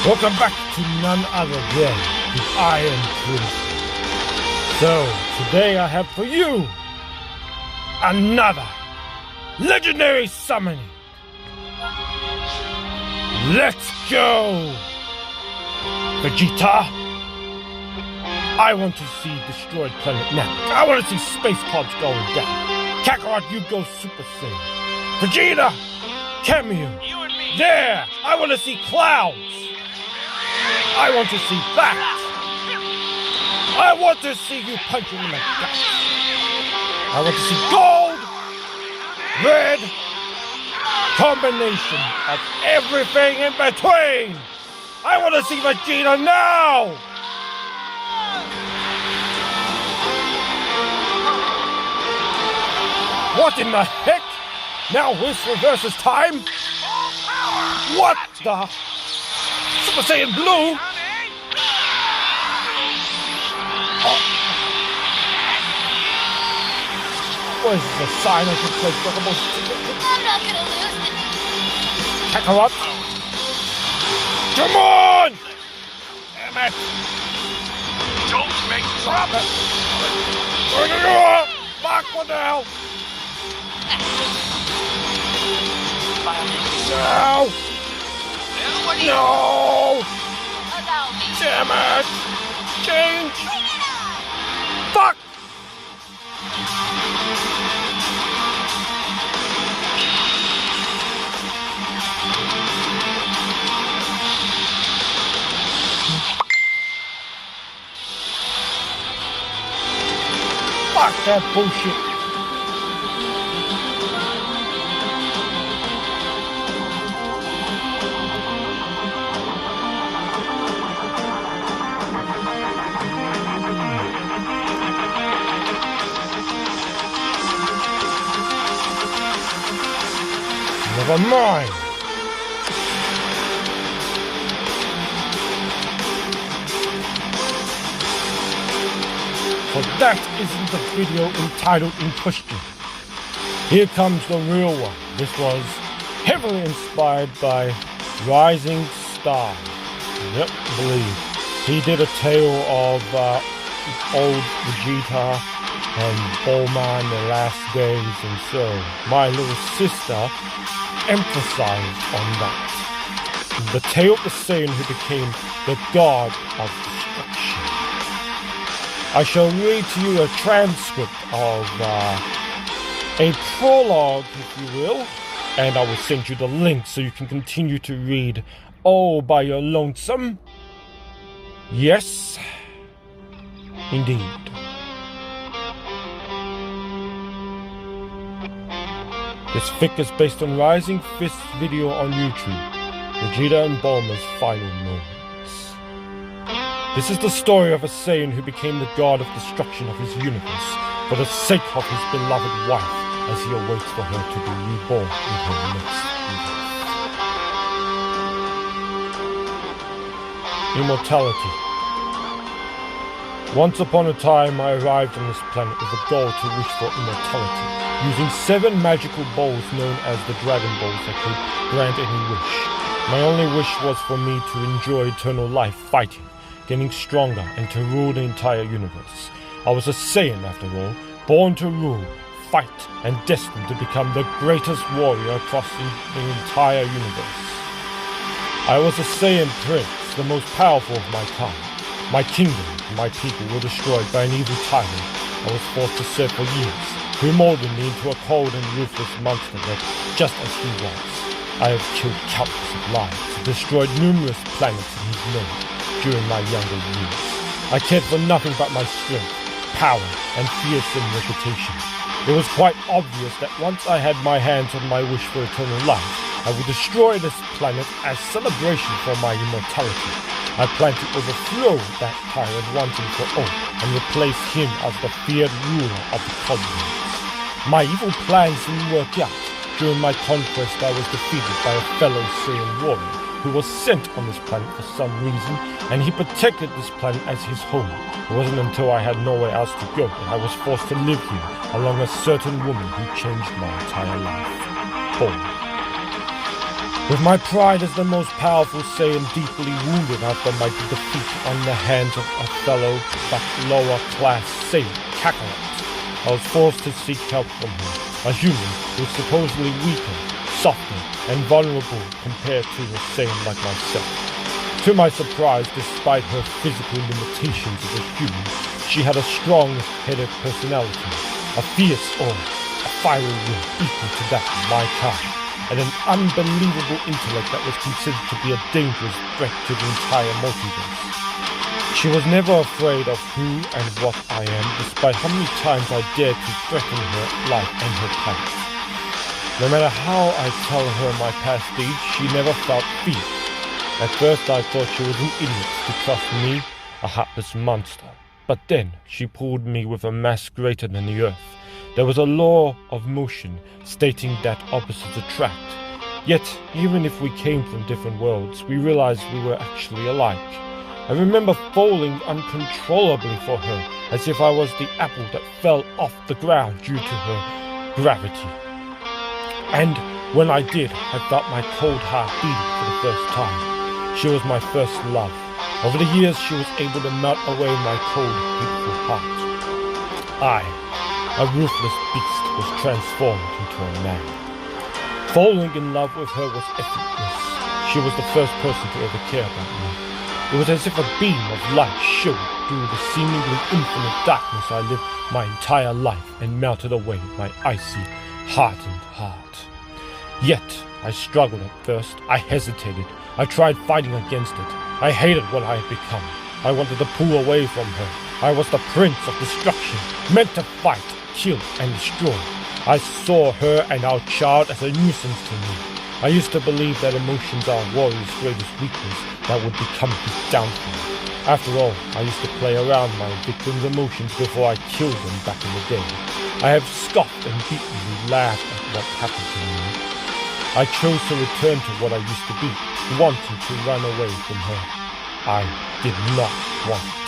Welcome back to none other than the Iron Prince. So, today I have for you another legendary summoning. Let's go! Vegeta, I want to see destroyed planet now. I want to see space pods going down. Kakarot, you go Super Saiyan. Vegeta, Cameo, there! I want to see clouds. I want to see that. I want to see you punching in the gut. I want to see gold, red, combination of everything in between. I want to see Vegeta now. What in the heck? Now it's reverses time? What the? Super Saiyan Blue? What is the sign I should play Dragon Ball? I'm not gonna lose it. Kakarot? Come on! Damn it! Don't make trouble! Fuck, what the hell? No! No! Allow me. Damn it! Change! Fuck! Fuck that bullshit! Never mind. But that isn't the video entitled in question. Here comes the real one. This was heavily inspired by Rising Star. Yep, believe. He did a tale of old Vegeta and Bulma in the last days, and so my little sister emphasized on that. The tale of the Saiyan who became the god of destruction. I shall read to you a transcript of a prologue, if you will, and I will send you the link so you can continue to read all by your lonesome. Yes, indeed. This fic is based on Rising Fist's video on YouTube, Vegeta and Bulma's final moments. This is the story of a Saiyan who became the god of destruction of his universe for the sake of his beloved wife as he awaits for her to be reborn in her next life. Immortality. Once upon a time, I arrived on this planet with a goal to wish for immortality, using 7 magical bowls known as the Dragon Balls that could grant any wish. My only wish was for me to enjoy eternal life fighting, getting stronger, and to rule the entire universe. I was a Saiyan after all, born to rule, fight, and destined to become the greatest warrior across the entire universe. I was a Saiyan prince, the most powerful of my kind. My kingdom and my people were destroyed by an evil tyrant I was forced to serve for years, who molded me into a cold and ruthless monster that, just as he was, I have killed countless of lives and destroyed numerous planets in his name during my younger years. I cared for nothing but my strength, power, and fearsome reputation. It was quite obvious that once I had my hands on my wish for eternal life, I would destroy this planet as celebration for my immortality. I planned to overthrow that tyrant once and for all, and replace him as the feared ruler of the cosmos. My evil plans didn't work out. During my conquest, I was defeated by a fellow Saiyan warrior who was sent on this planet for some reason, and he protected this planet as his home. It wasn't until I had nowhere else to go that I was forced to live here, along a certain woman who changed my entire life. Bulma. With my pride as the most powerful Saiyan deeply wounded after my defeat on the hands of a fellow but lower-class Saiyan, Kakarot, I was forced to seek help from her, a human who was supposedly weaker, softer, and vulnerable compared to a Saiyan like myself. To my surprise, despite her physical limitations as a human, she had a strong-headed personality, a fierce aura, a fiery will equal to that of my kind, and an unbelievable intellect that was considered to be a dangerous threat to the entire multiverse. She was never afraid of who and what I am, despite how many times I dared to threaten her life and her planet. No matter how I tell her my past deeds, she never felt fear. At first I thought she was an idiot to trust me, a heartless monster. But then she pulled me with a mass greater than the earth. There was a law of motion stating that opposites attract. Yet, even if we came from different worlds, we realized we were actually alike. I remember falling uncontrollably for her, as if I was the apple that fell off the ground due to her gravity. And when I did, I felt my cold heart beating for the first time. She was my first love. Over the years, she was able to melt away my cold, hateful heart. I, a ruthless beast, was transformed into a man. Falling in love with her was effortless. She was the first person to ever care about me. It was as if a beam of light shone through the seemingly infinite darkness I lived my entire life and melted away my icy, hardened heart. Yet, I struggled at first. I hesitated. I tried fighting against it. I hated what I had become. I wanted to pull away from her. I was the prince of destruction, meant to fight, kill, and destroy. I saw her and our child as a nuisance to me. I used to believe that emotions are a warrior's greatest weakness that would become his downfall. After all, I used to play around my victim's emotions before I killed them back in the day. I have scoffed and beaten and laughed at what happened to me. I chose to return to what I used to be, wanting to run away from her. I did not want it.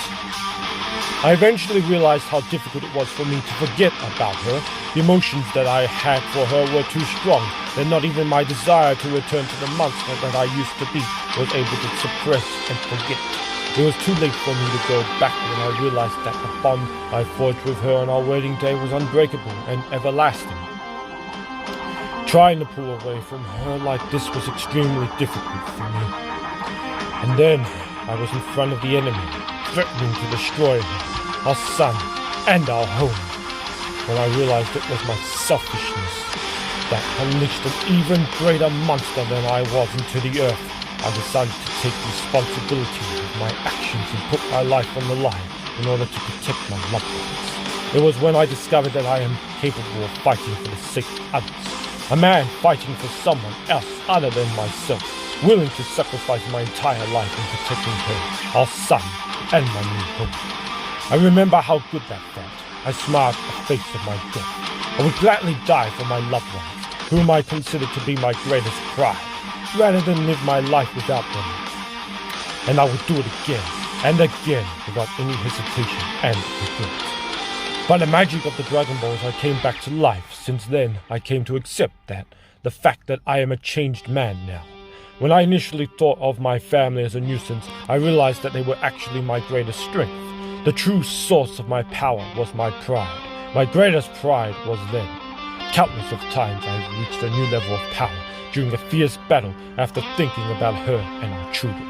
I eventually realized how difficult it was for me to forget about her. The emotions that I had for her were too strong, that not even my desire to return to the monster that I used to be was able to suppress and forget. It was too late for me to go back when I realized that the bond I forged with her on our wedding day was unbreakable and everlasting. Trying to pull away from her like this was extremely difficult for me. And then I was in front of the enemy, threatening to destroy her, our son, and our home. When I realized it was my selfishness that unleashed an even greater monster than I was into the earth, I decided to take responsibility of my actions and put my life on the line in order to protect my loved ones. It was when I discovered that I am capable of fighting for the sake of others. A man fighting for someone else other than myself, willing to sacrifice my entire life in protecting her, our son, and my new home. I remember how good that felt. I smiled at the face of my death. I would gladly die for my loved ones, whom I considered to be my greatest pride, rather than live my life without them. And I would do it again and again without any hesitation and regret. By the magic of the Dragon Balls, I came back to life. Since then, I came to accept the fact that I am a changed man now. When I initially thought of my family as a nuisance, I realized that they were actually my greatest strength. The true source of my power was my pride. My greatest pride was them. Countless of times I have reached a new level of power during a fierce battle after thinking about her and our children.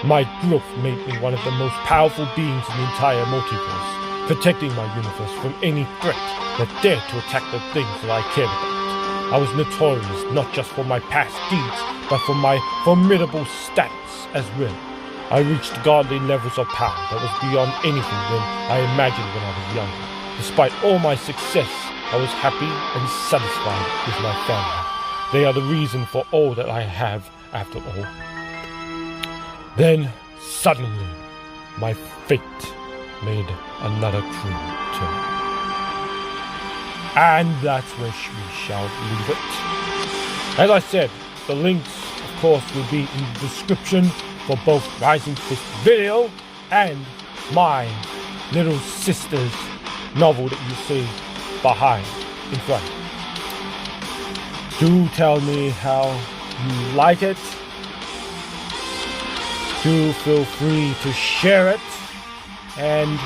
My growth made me one of the most powerful beings in the entire multiverse, protecting my universe from any threat that dared to attack the things that I cared about. I was notorious not just for my past deeds, but for my formidable status as well. I reached godly levels of power that was beyond anything than I imagined when I was younger. Despite all my success, I was happy and satisfied with my family. They are the reason for all that I have after all. Then, suddenly, my fate made another cruel turn. And that's where we shall leave it. As I said, the links, of course, will be in the description for both Rising Fist video and my little sister's novel that you see behind, in front. Do tell me how you like it, do feel free to share it. And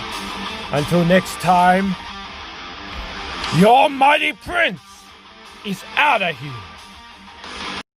until next time, your mighty prince is out of here.